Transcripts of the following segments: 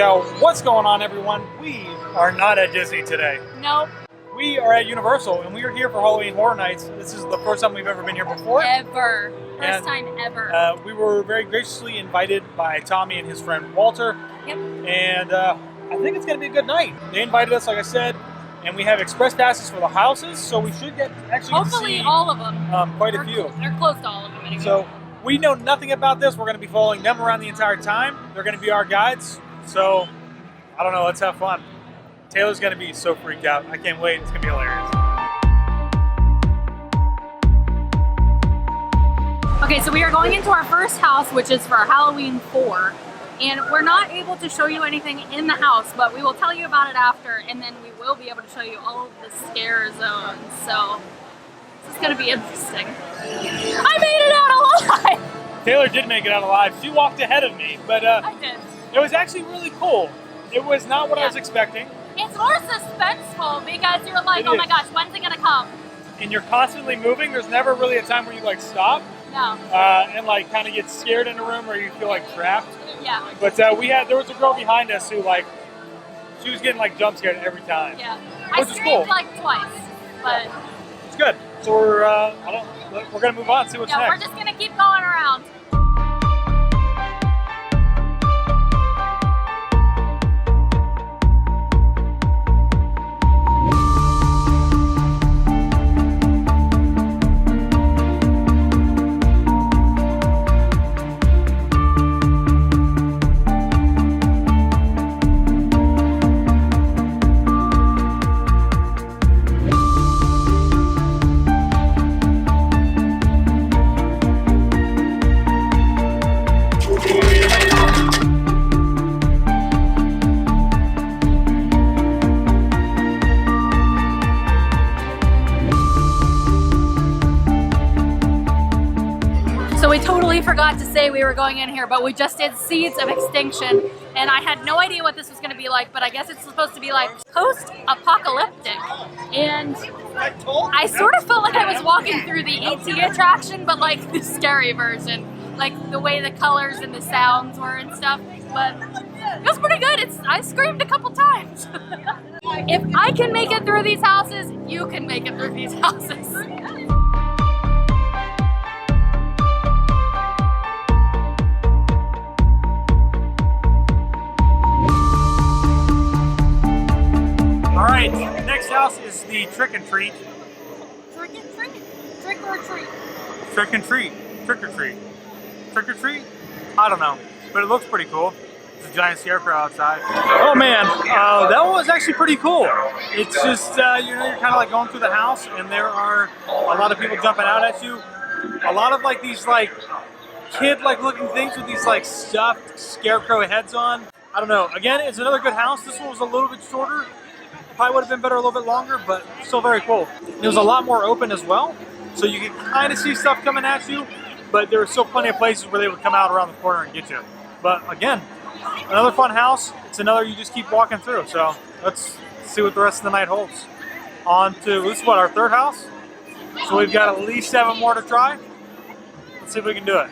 Yo, what's going on, everyone? We are not at Disney today. Nope. We are at Universal, and we are here for Halloween Horror Nights. This is the first time we've ever been here before. Ever. First time ever. We were very graciously invited by Tommy and his friend Walter. Yep. And I think it's going to be a good night. They invited us, like I said, and we have express passes for the houses, so we should hopefully see all of them. quite a few. They're close to all of them anyway. So we know nothing about this. We're going to be following them around the entire time. They're going to be our guides. So I don't know. Let's have fun. Taylor's going to be so freaked out. I can't wait. It's going to be hilarious. Okay, so we are going into our first house, which is for Halloween 4. And we're not able to show you anything in the house, but we will tell you about it after, and then we will be able to show you all of the scare zones. So this is going to be interesting. I made it out alive! Taylor did make it out alive. She walked ahead of me, but I did. It was actually really cool. It was not what I was expecting. It's more suspenseful because you're like, oh my gosh, when's it gonna come? And you're constantly moving. There's never really a time where you like stop. No. And like kind of get scared in a room or you feel like trapped. Yeah. But there was a girl behind us who like, she was getting like jump scared every time. Yeah. Which I is screamed cool. like twice, but it's good. So we're gonna move on and see what's next. We're just gonna keep going around. We totally forgot to say we were going in here, but we just did Seeds of Extinction, and I had no idea what this was going to be like, but I guess it's supposed to be like post-apocalyptic. And I sort of felt like I was walking through the ET attraction, but like the scary version, like the way the colors and the sounds were and stuff. But it was pretty good. I screamed a couple times. If I can make it through these houses, you can make it through these houses. Alright, next house is the Trick and Treat. Trick and treat? Trick or treat? Trick and Treat. Trick or Treat. Trick or Treat? I don't know, but it looks pretty cool. There's a giant scarecrow outside. Oh man, that one was actually pretty cool. It's just, you're kind of like going through the house and there are a lot of people jumping out at you. A lot of like these like kid-like looking things with these like stuffed scarecrow heads on. I don't know. Again, it's another good house. This one was a little bit shorter. Probably would have been better a little bit longer, but still very cool. It was a lot more open as well, so you could kind of see stuff coming at you, but there were still plenty of places where they would come out around the corner and get you. But again, another fun house. It's another you just keep walking through. So let's see what the rest of the night holds. On to, this is what, our third house? So we've got at least 7 more to try. Let's see if we can do it.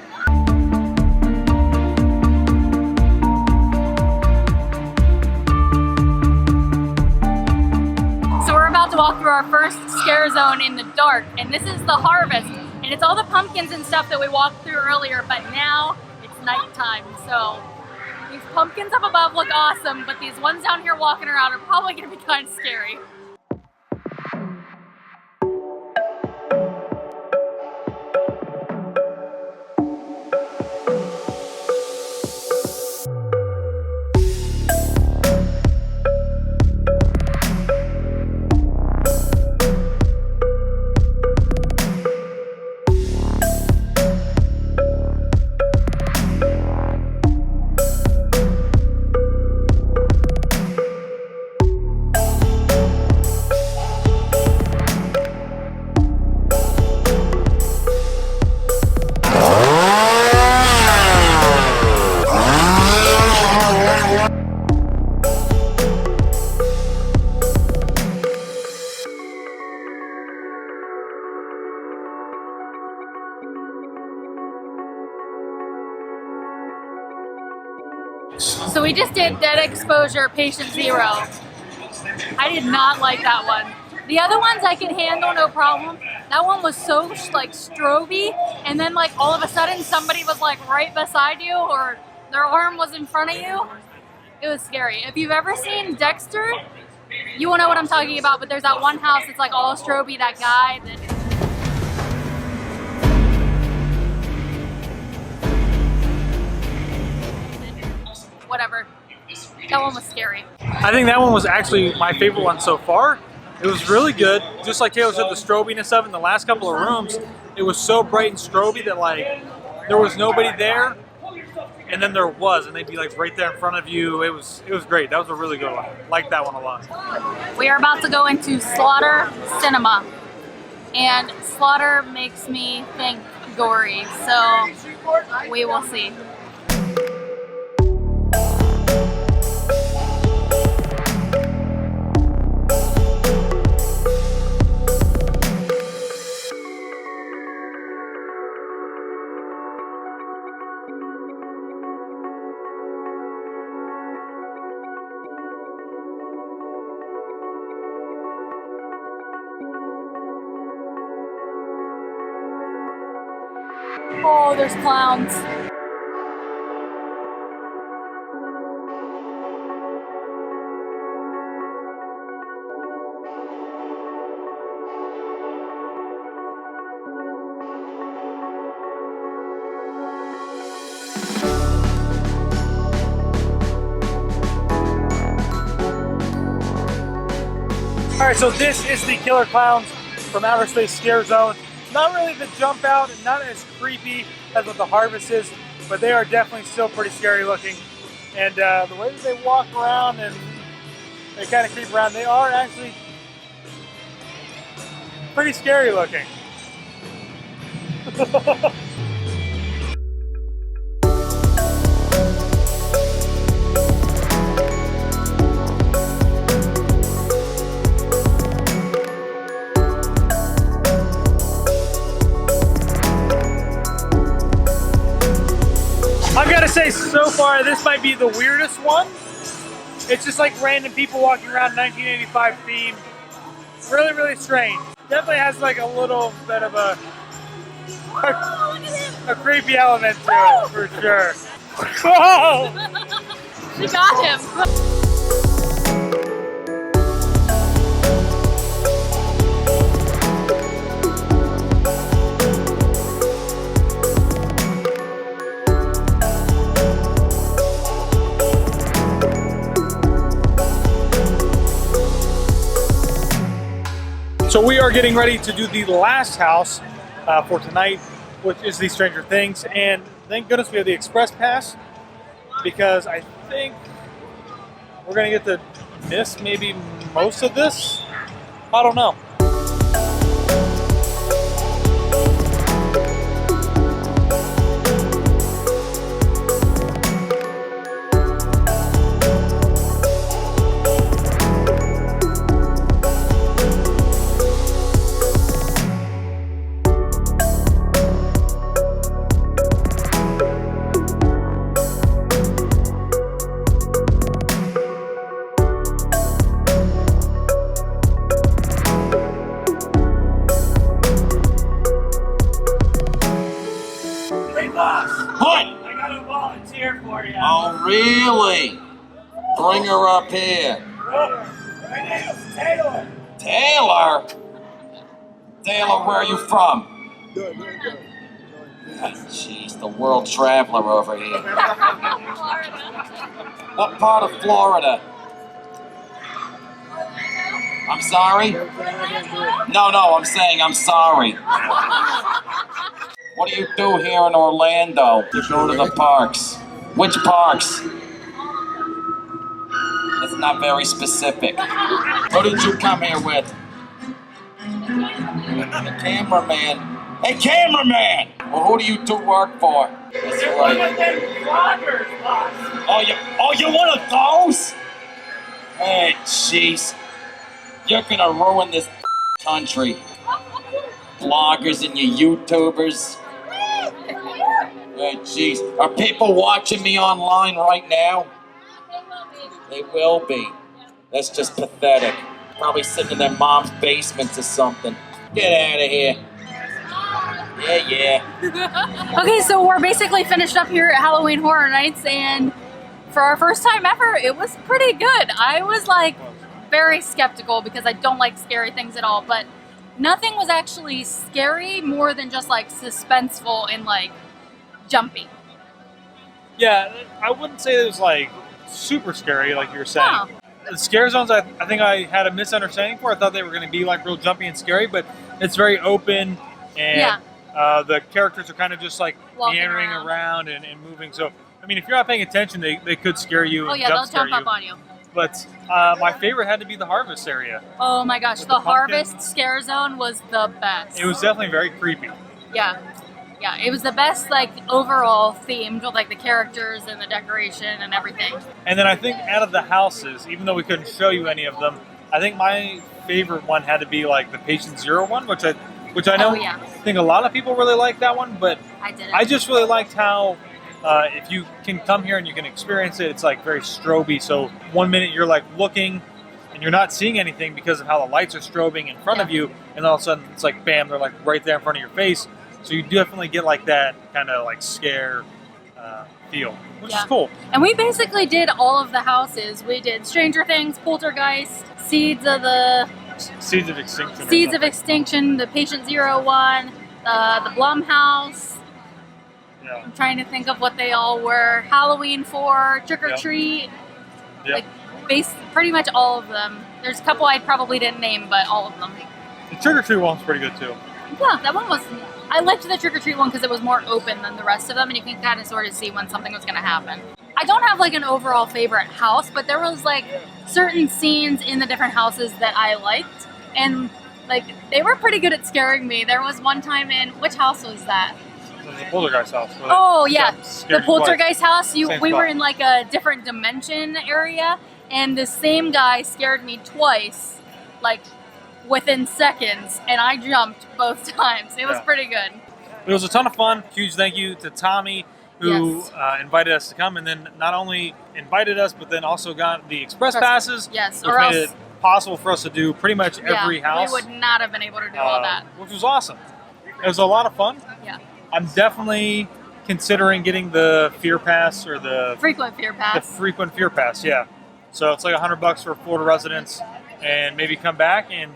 To walk through our first scare zone in the dark, and this is the harvest, and it's all the pumpkins and stuff that we walked through earlier, but now it's nighttime, so these pumpkins up above look awesome, but these ones down here walking around are probably going to be kind of scary. We just did Dead Exposure Patient Zero. I did not like that one. The other ones I can handle, no problem. That one was so like stroby, and then like all of a sudden somebody was like right beside you or their arm was in front of you. It was scary. If you've ever seen Dexter, you will know what I'm talking about, but there's that one house that's like all stroby, that guy that... Whatever. That one was scary. I think that one was actually my favorite one so far. It was really good. Just like Taylor said, the strobiness of it in the last couple of rooms, it was so bright and stroby that like there was nobody there, and then there was, and they'd be like right there in front of you. It was great. That was a really good one. Liked that one a lot. We are about to go into Slaughter Cinema, and Slaughter makes me think gory, so we will see. Oh, there's clowns. All right, so this is the Killer Clowns from Outer Space Scare Zone. Not really the jump out and not as creepy as what the Harvest is, but they are definitely still pretty scary looking. And the way that they walk around and they kind of creep around, they are actually pretty scary looking. I've got to say, so far, this might be the weirdest one. It's just like random people walking around 1985 theme. Really, really strange. Definitely has like a little bit of a creepy element to it, for sure. Whoa! She got him. So we are getting ready to do the last house for tonight, which is the Stranger Things, and thank goodness we have the Express Pass, because I think we're gonna get to miss maybe most of this. I don't know. Oh, really? Bring her up here. My name's Taylor. Taylor? Taylor, where are you from? Jeez, the world traveler over here. What part of Florida? I'm sorry? No, I'm saying I'm sorry. What do you do here in Orlando? You go to the parks. Which parks? That's not very specific. Who did you come here with? The cameraman. Hey, cameraman! Well, who do you two work for? That's right. Oh, you're one of those? Hey, jeez. You're gonna ruin this country. Bloggers and your YouTubers. Hey, jeez. Are people watching me online right now? They will be. That's just pathetic. Probably sitting in their mom's basements or something. Get out of here. Yeah. Okay, so we're basically finished up here at Halloween Horror Nights, and for our first time ever, it was pretty good. I was like very skeptical because I don't like scary things at all, but nothing was actually scary more than just like suspenseful and like jumpy. Yeah, I wouldn't say it was like super scary like you were saying. No. The scare zones, I think I had a misunderstanding for. I thought they were going to be like real jumpy and scary, but it's very open, and the characters are kind of just like walking meandering around and moving. So, I mean, if you're not paying attention, they could scare you. Oh and yeah, they'll scare jump up on you. But my favorite had to be the harvest area. Oh my gosh, the harvest scare zone was the best. It was definitely very creepy. Yeah. Yeah, it was the best, like, overall themed with, like, the characters and the decoration and everything. And then I think out of the houses, even though we couldn't show you any of them, I think my favorite one had to be, like, the Patient Zero one, which I know, I think a lot of people really like that one, but I just really liked how if you can come here and you can experience it, it's, like, very stroby. So 1 minute you're, like, looking and you're not seeing anything because of how the lights are strobing in front of you, and all of a sudden it's like, bam, they're, like, right there in front of your face. So you definitely get like that kind of like scare feel, which is cool. And we basically did all of the houses. We did Stranger Things, Poltergeist, Seeds of Extinction, the Patient Zero one, the Blumhouse. Yeah. I'm trying to think of what they all were. Halloween 4, Trick or Treat. Like pretty much all of them. There's a couple I probably didn't name, but all of them. The Trick or Treat one's pretty good too. Yeah, that one was. I liked the Trick or Treat one because it was more open than the rest of them, and you can kind of sort of see when something was going to happen. I don't have like an overall favorite house, but there was like certain scenes in the different houses that I liked, and like they were pretty good at scaring me. There was one time in which house was that? It was the Poltergeist house. Oh yeah, the Poltergeist house. We spot. were in like a different dimension area, and the same guy scared me twice, like within seconds, and I jumped both times. It was pretty good. It was a ton of fun. Huge thank you to Tommy who invited us to come, and then not only invited us, but then also got the express passes. Yes, which made it possible for us to do pretty much every house. We would not have been able to do all that. Which was awesome. It was a lot of fun. Yeah. I'm definitely considering getting the Fear Pass or the Frequent Fear Pass. The Frequent Fear Pass, yeah. So it's like $100 for Florida residents, and maybe come back and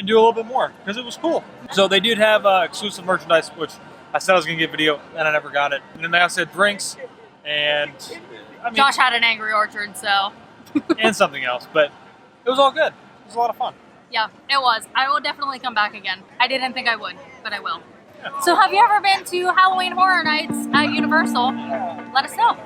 do a little bit more because it was cool. So they did have exclusive merchandise, which I said I was going to get video, and I never got it. And then they also had drinks, and I mean, Josh had an Angry Orchard, so. and something else, but it was all good. It was a lot of fun. Yeah, it was. I will definitely come back again. I didn't think I would, but I will. Yeah. So have you ever been to Halloween Horror Nights at Universal? Let us know.